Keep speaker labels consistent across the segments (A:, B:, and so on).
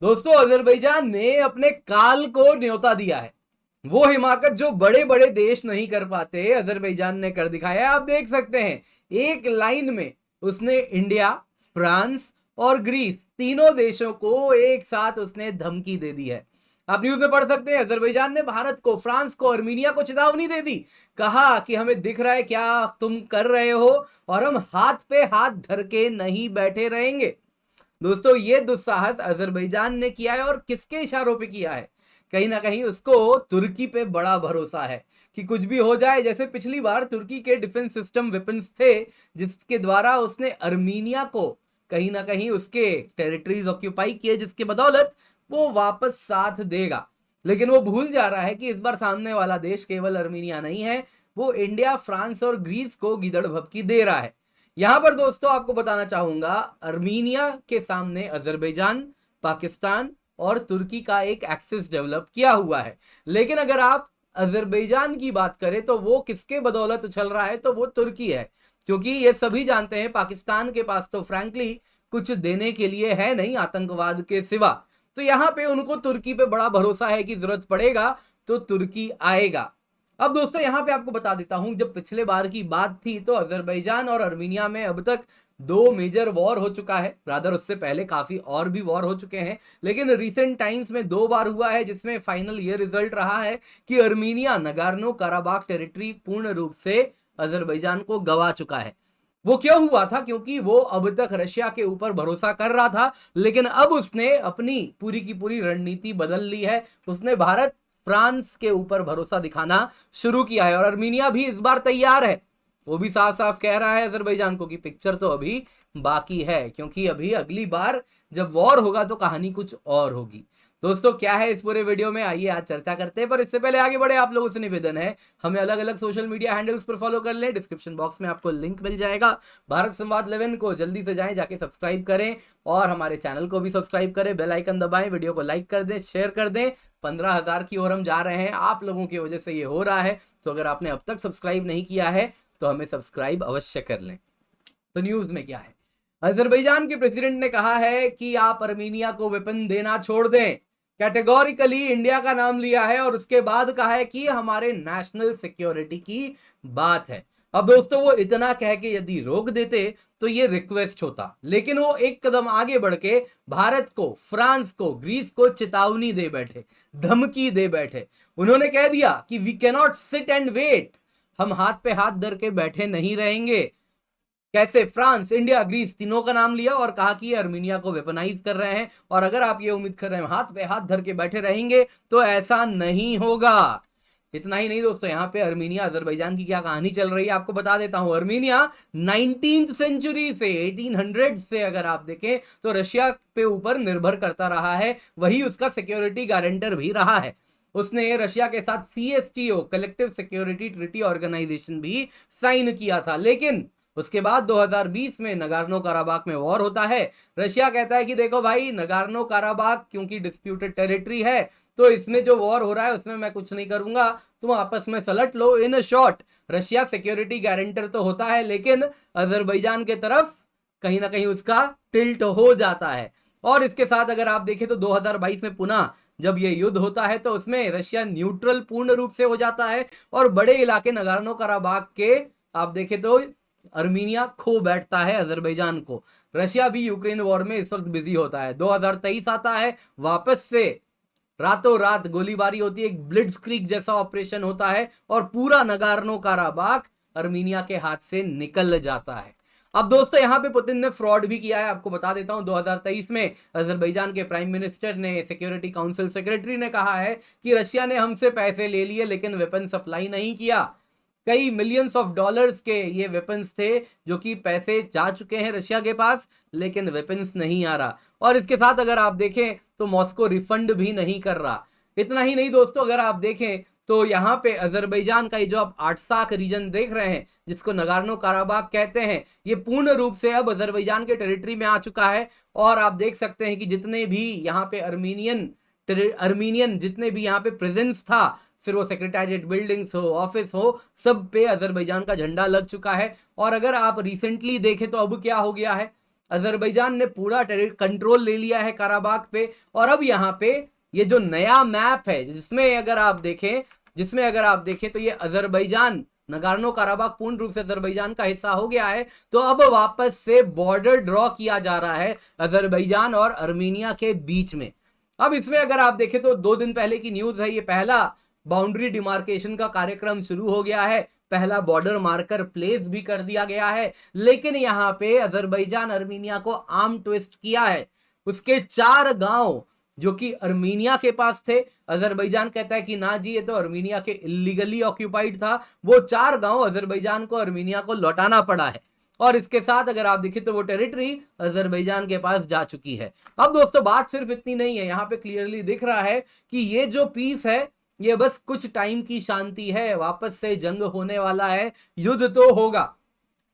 A: दोस्तों, अजरबैजान ने अपने काल को न्योता दिया है। वो हिमाकत जो बड़े बड़े देश नहीं कर पाते, अजरबैजान ने कर दिखाया है। आप देख सकते हैं, एक लाइन में उसने इंडिया, फ्रांस और ग्रीस तीनों देशों को एक साथ उसने धमकी दे दी है। आप न्यूज में पढ़ सकते हैं, अजरबैजान ने भारत को, फ्रांस को, अर्मीनिया को चेतावनी दे दी। कहा कि हमें दिख रहा है क्या तुम कर रहे हो, और हम हाथ पे हाथ धर के नहीं बैठे रहेंगे। दोस्तों, ये दुस्साहस अजरबैजान ने किया है, और किसके इशारों पे किया है? कहीं ना कहीं उसको तुर्की पे बड़ा भरोसा है कि कुछ भी हो जाए। जैसे पिछली बार तुर्की के डिफेंस सिस्टम वेपन्स थे, जिसके द्वारा उसने अर्मीनिया को कहीं ना कहीं उसके टेरिटरीज ऑक्यूपाई किए, जिसके बदौलत वो वापस साथ देगा। लेकिन वो भूल जा रहा है कि इस बार सामने वाला देश केवल अर्मीनिया नहीं है, वो इंडिया, फ्रांस और ग्रीस को गिदड़ भपकी दे रहा है। यहां पर दोस्तों आपको बताना चाहूंगा, अर्मीनिया के सामने अजरबैजान, पाकिस्तान और तुर्की का एक एक्सिस डेवलप किया हुआ है। लेकिन अगर आप अजरबैजान की बात करें तो वो किसके बदौलत उछल रहा है, तो वो तुर्की है। क्योंकि ये सभी जानते हैं, पाकिस्तान के पास तो फ्रैंकली कुछ देने के लिए है नहीं आतंकवाद के सिवा। तो यहां पे उनको तुर्की पे बड़ा भरोसा है कि जरूरत पड़ेगा तो तुर्की आएगा। अब दोस्तों, यहां पे आपको बता देता हूं, जब पिछले बार की बात थी तो अजरबैजान और अर्मीनिया में अब तक दो मेजर वॉर हो चुका है। रादर उससे पहले काफी और भी वॉर हो चुके हैं, लेकिन रिसेंट टाइम्स में दो बार हुआ है, जिसमें फाइनल ये रिजल्ट रहा है कि अर्मीनिया नगार्नो काराबाख टेरिटरी पूर्ण रूप से अजरबैजान को गवा चुका है। वो क्यों हुआ था? क्योंकि वो अब तक रशिया के ऊपर भरोसा कर रहा था, लेकिन अब उसने अपनी पूरी की पूरी रणनीति बदल ली है। उसने भारत, फ्रांस के ऊपर भरोसा दिखाना शुरू किया है, और अर्मीनिया भी इस बार तैयार है। वो भी साफ साफ कह रहा है अजरबैजान को कि पिक्चर तो अभी बाकी है, क्योंकि अभी अगली बार जब वॉर होगा तो कहानी कुछ और होगी। दोस्तों, क्या है इस पूरे वीडियो में, आइए आज चर्चा करते हैं। पर इससे पहले आगे बढ़े, आप लोगों से निवेदन है, हमें अलग अलग सोशल मीडिया हैंडल्स पर फॉलो कर लें। डिस्क्रिप्शन बॉक्स में आपको लिंक मिल जाएगा। भारत संवाद 11 को जल्दी से जाएं, जाके सब्सक्राइब करें, और हमारे चैनल को भी सब्सक्राइब करें, बेल आइकन दबाएं, वीडियो को लाइक कर दें, शेयर कर दें। 15,000 की ओर हम जा रहे हैं, आप लोगों की वजह से ये हो रहा है। तो अगर आपने अब तक सब्सक्राइब नहीं किया है तो हमें सब्सक्राइब अवश्य कर लें। तो न्यूज में क्या है, अजरबैजान के प्रेसिडेंट ने कहा है कि आप अर्मीनिया को वेपन देना छोड़ दें। कैटेगोरिकली इंडिया का नाम लिया है, और उसके बाद कहा है कि हमारे नेशनल सिक्योरिटी की बात है। अब दोस्तों, वो इतना कह के यदि रोक देते तो ये रिक्वेस्ट होता, लेकिन वो एक कदम आगे बढ़ के भारत को, फ्रांस को, ग्रीस को चेतावनी दे बैठे, धमकी दे बैठे। उन्होंने कह दिया कि we cannot sit and wait, हम हाथ पे हाथ धर के बैठे नहीं रहेंगे। कैसे? फ्रांस, इंडिया, ग्रीस तीनों का नाम लिया और कहा कि ये अर्मीनिया को वेपनाइज कर रहे हैं, और अगर आप ये उम्मीद कर रहे हैं हाथ पे हाथ धर के बैठे रहेंगे तो ऐसा नहीं होगा। इतना ही नहीं दोस्तों, यहाँ पे अर्मीनिया, अजरबैजान की क्या कहानी चल रही है आपको बता देता हूं। अर्मीनिया 19th सेंचुरी से, 1800 से अगर आप देखें तो रशिया पे ऊपर निर्भर करता रहा है, वही उसका सिक्योरिटी गारंटर भी रहा है। उसने रशिया के साथ CSTO, collective security treaty organisation भी साइन किया था। लेकिन उसके बाद 2020 में नगार्नो काराबाख में वॉर होता है। रशिया कहता है कि देखो भाई, नगार्नो काराबाख क्योंकि डिस्प्यूटेड टेरिटरी है, तो इसमें जो वॉर हो रहा है उसमें मैं कुछ नहीं करूंगा, तुम आपस में सलट लो। In short, Russia security guarantor तो होता है, लेकिन अजरबैजान के तरफ कहीं ना कहीं उसका टिल्ट हो जाता है। और इसके साथ अगर आप देखें तो 2022 में पुनः जब ये युद्ध होता है तो उसमें रशिया न्यूट्रल पूर्ण रूप से हो जाता है, और बड़े इलाके नगार्नो काराबाख के आप देखें तो अर्मीनिया खो बैठता है अजरबैजान को। रशिया भी यूक्रेन वॉर में इस वक्त बिजी होता है। 2023 आता है, वापस से रातों रात गोलीबारी होती है, एक ब्लिट्जक्रीग जैसा ऑपरेशन होता है, और पूरा नगार्नो काराबाख अर्मीनिया के हाथ से निकल जाता है। अब दोस्तों, यहां पे पुतिन ने फ्रॉड भी किया है, आपको बता देता हूं। 2023 में अजरबैजान के प्राइम मिनिस्टर ने, सिक्योरिटी काउंसिल सेक्रेटरी ने कहा है कि रशिया ने हमसे पैसे ले लिए लेकिन वेपन सप्लाई नहीं किया। कई मिलियंस ऑफ डॉलर्स के ये वेपन्स थे, जो कि पैसे जा चुके हैं रशिया के पास, लेकिन वेपन्स नहीं आ रहा। और इसके साथ अगर आप देखें तो मॉस्को रिफंड भी नहीं कर रहा। इतना ही नहीं दोस्तों, अगर आप देखें तो यहाँ पे अजरबैजान का ये जो आप आर्टसाक रीजन देख रहे हैं, जिसको नगार्नो काराबाख कहते हैं, ये पूर्ण रूप से अब अजरबैजान के टेरिटरी में आ चुका है। और आप देख सकते हैं कि जितने भी यहाँ पे अर्मीनियन जितने भी यहाँ पे प्रेजेंस था, फिर वो सेक्रेटेरिएट बिल्डिंग्स हो, ऑफिस हो, सब पे अजरबैजान का झंडा लग चुका है। और अगर आप रिसेंटली देखें तो अब क्या हो गया है, अजरबैजान ने पूरा कंट्रोल ले लिया है काराबाग पे। और अब यहाँ पे ये जो नया मैप है जिसमें अगर आप देखें तो ये अजरबैजान, नगार्नो काराबाग पूर्ण रूप से अजरबैजान का हिस्सा हो गया है। तो अब वापस से बॉर्डर ड्रॉ किया जा रहा है अजरबैजान और अर्मीनिया के बीच में। अब इसमें अगर आप देखें तो 2 दिन पहले की न्यूज है, ये पहला बाउंड्री डिमार्केशन का कार्यक्रम शुरू हो गया है, पहला बॉर्डर मार्कर प्लेस भी कर दिया गया है। लेकिन यहाँ पे अजरबैजान अर्मीनिया को आर्म ट्विस्ट किया है। उसके 4 गांव जो कि अर्मीनिया के पास थे, अजरबैजान कहता है कि ना जी ये तो अर्मीनिया के इलीगली ऑक्यूपाइड था, वो 4 गांव अजरबैजान को अर्मीनिया को लौटाना पड़ा है। और इसके साथ अगर आप देखें तो वो टेरिटरी अजरबैजान के पास जा चुकी है। अब दोस्तों बात सिर्फ इतनी नहीं है, यहाँ पे क्लियरली दिख रहा है कि ये जो पीस है ये बस कुछ टाइम की शांति है, वापस से जंग होने वाला है, युद्ध तो होगा।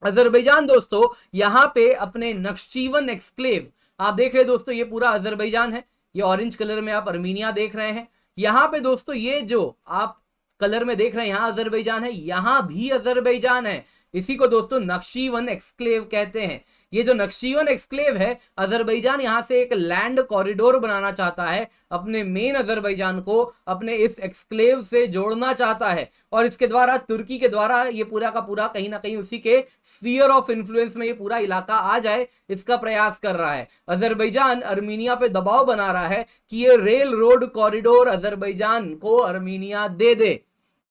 A: अजरबैजान दोस्तों यहाँ पे अपने नक्शीवन एक्सक्लेव, आप देख रहे हैं दोस्तों ये पूरा अजरबैजान है, ये ऑरेंज कलर में आप अर्मीनिया देख रहे हैं। यहाँ पे दोस्तों ये जो आप कलर में देख रहे हैं यहाँ अजरबैजान है, यहाँ भी अजरबैजान है। इसी को दोस्तों नक्शीवन एक्सक्लेव कहते हैं। ये जो नक्शीवन एक्सक्लेव है, अजरबैजान यहां से एक लैंड कॉरिडोर बनाना चाहता है, अपने मेन अजरबैजान को अपने इस एक्सक्लेव से जोड़ना चाहता है। और इसके द्वारा तुर्की के द्वारा ये पूरा का पूरा कहीं ना कहीं उसी के स्फीयर ऑफ इन्फ्लुएंस में ये पूरा इलाका आ जाए, इसका प्रयास कर रहा है। अजरबैजान अर्मीनिया पे दबाव बना रहा है कि ये रेल रोड कॉरिडोर अजरबैजान को अर्मीनिया दे दे।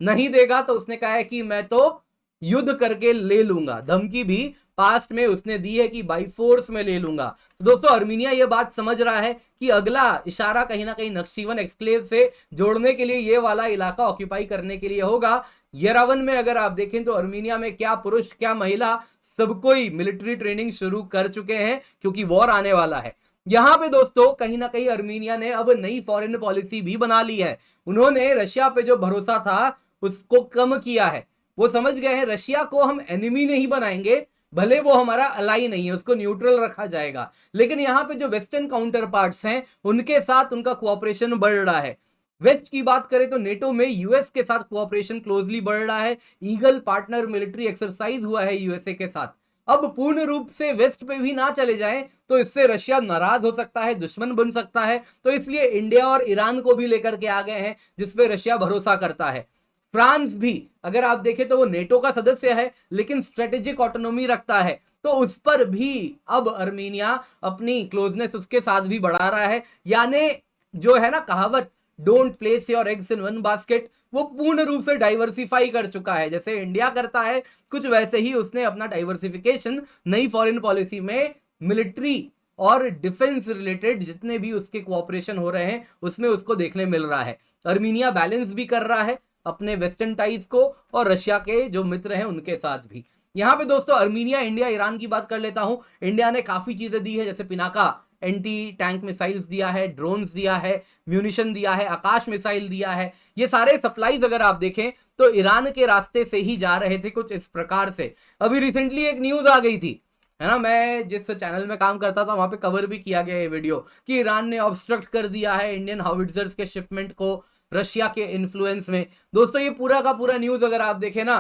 A: नहीं देगा तो उसने कहा है कि मैं तो युद्ध करके ले लूंगा। धमकी भी पास्ट में उसने दी है कि बाई फोर्स में ले लूंगा। तो दोस्तों अर्मीनिया ये बात समझ रहा है कि अगला इशारा कहीं ना कहीं नक्शीवन एक्सक्लेव से जोड़ने के लिए ये वाला इलाका ऑक्यूपाई करने के लिए होगा। येरावन में अगर आप देखें तो अर्मीनिया में क्या पुरुष क्या महिला सब कोई मिलिट्री ट्रेनिंग शुरू कर चुके हैं, क्योंकि वॉर आने वाला है। यहां पे दोस्तों कहीं ना कहीं अर्मीनिया ने अब नई फॉरेन पॉलिसी भी बना ली है। उन्होंने रशिया पे जो भरोसा था उसको कम किया है। वो समझ गए हैं रशिया को हम एनिमी नहीं बनाएंगे, भले वो हमारा अलाई नहीं है, उसको न्यूट्रल रखा जाएगा। लेकिन यहाँ पे जो वेस्टर्न काउंटर पार्ट्स हैं उनके साथ उनका कोऑपरेशन बढ़ रहा है। वेस्ट की बात करें तो नेटो में यूएस के साथ कोऑपरेशन क्लोजली बढ़ रहा है। ईगल पार्टनर मिलिट्री एक्सरसाइज हुआ है यूएसए के साथ। अब पूर्ण रूप से वेस्ट पे भी ना चले जाएं तो इससे रशिया नाराज हो सकता है, दुश्मन बन सकता है। तो इसलिए इंडिया और ईरान को भी लेकर के आ गए हैं जिसपे रशिया भरोसा करता है। फ्रांस भी अगर आप देखें तो वो नेटो का सदस्य है लेकिन स्ट्रेटेजिक ऑटोनॉमी रखता है, तो उस पर भी अब अर्मीनिया अपनी क्लोजनेस उसके साथ भी बढ़ा रहा है। यानी जो है ना कहावत don't place your eggs in one basket, वो पूर्ण रूप से डाइवर्सिफाई कर चुका है। जैसे इंडिया करता है कुछ वैसे ही उसने अपना डाइवर्सिफिकेशन नई फॉरेन पॉलिसी में मिलिट्री और डिफेंस रिलेटेड जितने भी उसके कोऑपरेशन हो रहे हैं उसमें उसको देखने मिल रहा है। अर्मीनिया बैलेंस भी कर रहा है अपने वेस्टर्न टाइज को और रशिया के जो मित्र हैं उनके साथ भी। यहाँ पे दोस्तों अर्मीनिया, इंडिया, ईरान की बात कर लेता हूं। इंडिया ने काफी चीजें दी है, जैसे पिनाका एंटी टैंक मिसाइल्स दिया है, ड्रोन्स दिया है, म्यूनिशन दिया है, आकाश मिसाइल दिया है। ये सारे सप्लाईज अगर आप देखें तो ईरान के रास्ते से ही जा रहे थे कुछ इस प्रकार से। अभी रिसेंटली एक न्यूज आ गई थी, है ना, मैं जिस चैनल में काम करता था वहां पे कवर भी किया गया ये वीडियो, कि ईरान ने ऑब्स्ट्रक्ट कर दिया है इंडियन हाउविट्जर्स के शिपमेंट को रशिया के इन्फ्लुएंस में। दोस्तों ये पूरा का पूरा न्यूज अगर आप देखें ना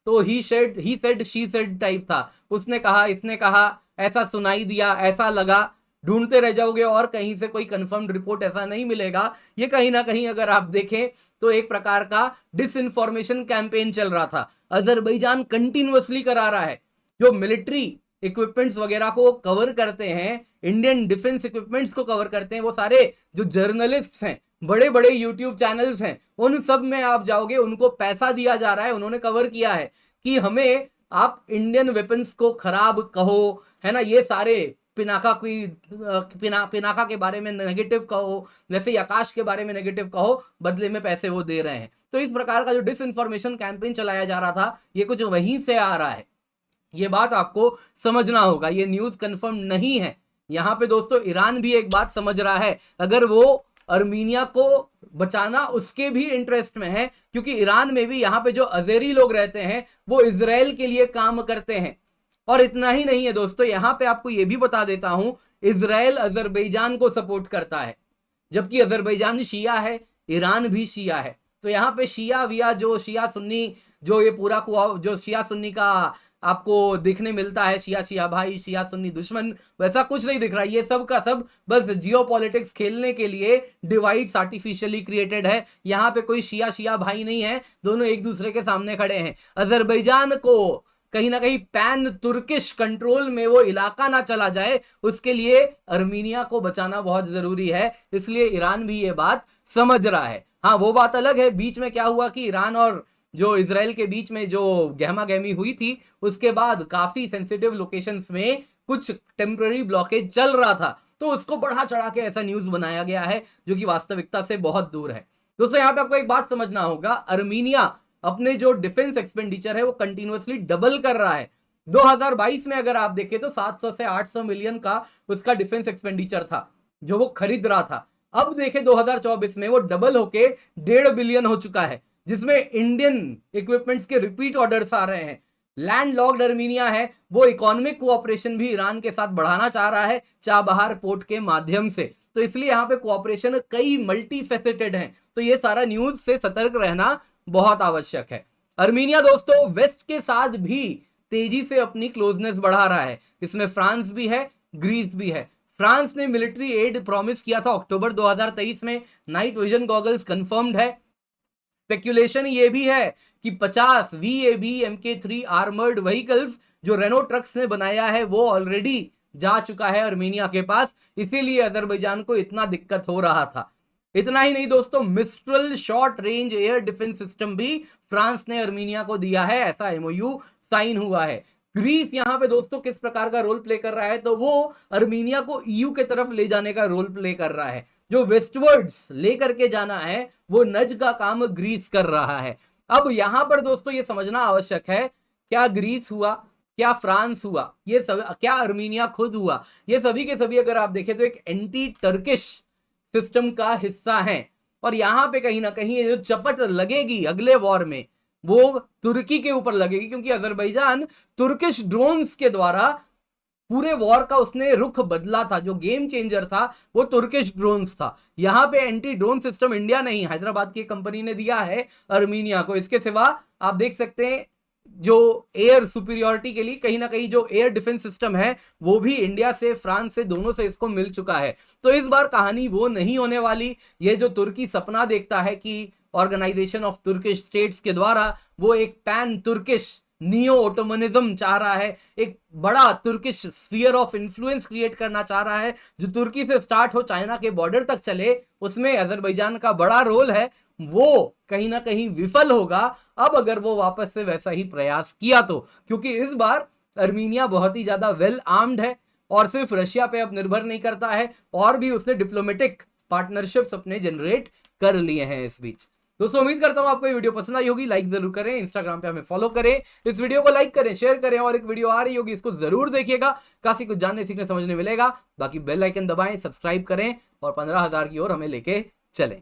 A: तो he said she said type था। उसने कहा, इसने कहा, ऐसा सुनाई दिया, ऐसा लगा, ढूंढते रह जाओगे और कहीं से कोई कंफर्म्ड रिपोर्ट ऐसा नहीं मिलेगा। ये कहीं ना कहीं अगर आप देखें तो एक प्रकार का डिसइंफॉर्मेशन कैंपेन चल रहा था। अजरबैजान कंटिन्यूअसली करा रहा है, जो मिलिट्री इक्विपमेंट्स वगैरह को कवर करते हैं, इंडियन डिफेंस इक्विपमेंट्स को कवर करते हैं, वो सारे जो जर्नलिस्ट हैं, बड़े बड़े यूट्यूब चैनल्स हैं, उन सब में आप जाओगे उनको पैसा दिया जा रहा है। उन्होंने कवर किया है कि हमें आप इंडियन वेपन्स को खराब कहो, है ना, ये सारे पिनाका के बारे में नेगेटिव कहो, वैसे ही आकाश के बारे में नेगेटिव कहो, बदले में पैसे वो दे रहे हैं। तो इस प्रकार का जो डिसइंफॉर्मेशन कैंपेन चलाया जा रहा था ये कुछ वहीं से आ रहा है। ये बात आपको समझना होगा, ये न्यूज कंफर्म नहीं है। यहाँ पे दोस्तों ईरान भी एक बात समझ रहा है, अगर वो अर्मीनिया को बचाना उसके भी इंटरेस्ट में है, क्योंकि ईरान में भी यहाँ पे जो अजेरी लोग रहते हैं वो इजराइल के लिए काम करते हैं। और इतना ही नहीं है दोस्तों, यहाँ पे आपको ये भी बता देता हूं, इजराइल अजरबैजान को सपोर्ट करता है, जबकि अजरबैजान शिया है, ईरान भी शिया है। तो यहाँ पे शिया विया जो शिया सुन्नी, जो ये पूरा जो शिया सुन्नी का आपको दिखने मिलता है, शिया शिया भाई, शिया सुन्नी दुश्मन, वैसा कुछ नहीं दिख रहा। ये सब का सब बस जियोपॉलिटिक्स खेलने के लिए डिवाइड्स आर्टिफिशियली क्रिएटेड है। यहाँ पे कोई शिया शिया भाई नहीं है, दोनों एक दूसरे के सामने खड़े हैं। अजरबैजान को कहीं ना कहीं पैन तुर्किश कंट्रोल में वो इलाका ना चला जाए, उसके लिए अर्मीनिया को बचाना बहुत जरूरी है, इसलिए ईरान भी ये बात समझ रहा है। हाँ, वो बात अलग है, बीच में क्या हुआ कि ईरान और जो इजराइल के बीच में जो गहमा गहमी हुई थी, उसके बाद काफी सेंसिटिव लोकेशंस में कुछ टेम्पररी ब्लॉकेज चल रहा था, तो उसको बढ़ा चढ़ा के ऐसा न्यूज बनाया गया है जो कि वास्तविकता से बहुत दूर है। दोस्तों, यहाँ पे आपको एक बात समझना होगा, अर्मीनिया अपने जो डिफेंस एक्सपेंडिचर है वो कंटिन्यूअसली डबल कर रहा है। 2022 में अगर आप देखें तो 700 से 800 मिलियन का उसका डिफेंस एक्सपेंडिचर था जो वो खरीद रहा था। अब देखें 2024 में वो डबल होके 1.5 बिलियन हो चुका है, जिसमें इंडियन इक्विपमेंट्स के रिपीट ऑर्डर्स आ रहे हैं। लैंड लॉक्ड अर्मीनिया है, वो इकोनॉमिक कोऑपरेशन भी ईरान के साथ बढ़ाना चाह रहा है चाबहार पोर्ट के माध्यम से, तो इसलिए यहाँ पे कोऑपरेशन कई मल्टी फेसेटेड है। तो ये सारा न्यूज से सतर्क रहना बहुत आवश्यक है। अर्मीनिया दोस्तों वेस्ट के साथ भी तेजी से अपनी क्लोजनेस बढ़ा रहा है, इसमें फ्रांस भी है, ग्रीस भी है। फ्रांस ने मिलिट्री एड प्रॉमिस किया था अक्टूबर 2023 में, नाइट विजन गॉगल्स कंफर्म्ड है। स्पेक्यूलेशन ये भी है कि 50 VAB MK3 आर्मर्ड व्हीकल्स जो रेनो ट्रक्स ने बनाया है वो ऑलरेडी जा चुका है अर्मीनिया के पास, इसीलिए अजरबैजान को इतना दिक्कत हो रहा था। इतना ही नहीं दोस्तों, mistral short range air defence system भी फ्रांस ने अर्मीनिया को दिया है, ऐसा MOU साइन हुआ है। ग्रीस यहाँ पे दोस्तों किस प्रकार का रोल प्ले कर रहा है, तो वो अर्मीनिया को EU के तरफ ले जाने का रोल प्ले कर रहा है। जो वेस्टवर्ड्स लेकर के जाना है वो नज का काम ग्रीस कर रहा है। अब यहां पर दोस्तों ये समझना आवश्यक है, क्या ग्रीस हुआ, क्या फ्रांस हुआ, ये सब, क्या अर्मीनिया खुद हुआ, ये सभी के सभी अगर आप देखें तो एक एंटी टर्किश सिस्टम का हिस्सा है। और यहां पे कहीं ना कहीं ये जो चपट लगेगी अगले वॉर में वो तुर्की के ऊपर लगेगी, क्योंकि अजरबैजान तुर्किश ड्रोन्स के द्वारा पूरे वॉर का उसने रुख बदला था। जो गेम चेंजर था वो तुर्किश ड्रोन्स था। यहां पे एंटी ड्रोन सिस्टम इंडिया नहीं, हैदराबाद की कंपनी ने दिया है अर्मीनिया को। इसके सिवा आप देख सकते हैं जो एयर सुपीरियोरिटी के लिए कहीं ना कहीं जो एयर डिफेंस सिस्टम है वो भी इंडिया से, फ्रांस से, दोनों से इसको मिल चुका है। तो इस बार कहानी वो नहीं होने वाली। ये जो तुर्की सपना देखता है कि ऑर्गेनाइजेशन ऑफ तुर्किश स्टेट्स के द्वारा वो एक पैन तुर्किश नियो ओटोमनिज्म चाह रहा है, एक बड़ा Turkish sphere of influence create करना चाह रहा है जो तुर्की से स्टार्ट हो चाइना के बॉर्डर तक चले, उसमें अजरबैजान का बड़ा रोल है, वो कहीं ना कहीं विफल होगा अब अगर वो वापस से वैसा ही प्रयास किया तो, क्योंकि इस बार अर्मीनिया बहुत ही ज्यादा वेल आर्म्ड है और सिर्फ रशिया पे अब निर्भर नहीं करता है, और भी उसने डिप्लोमेटिक पार्टनरशिप्स अपने जनरेट कर लिए हैं इस बीच। दोस्तों उम्मीद करता हूं आपको ये वीडियो पसंद आई होगी, लाइक जरूर करें, इंस्टाग्राम पे हमें फॉलो करें, इस वीडियो को लाइक करें, शेयर करें, और एक वीडियो आ रही होगी इसको जरूर देखिएगा, काफी कुछ जानने सीखने समझने मिलेगा। बाकी बेल आइकन दबाएं, सब्सक्राइब करें और 15,000 की ओर हमें लेके चलें।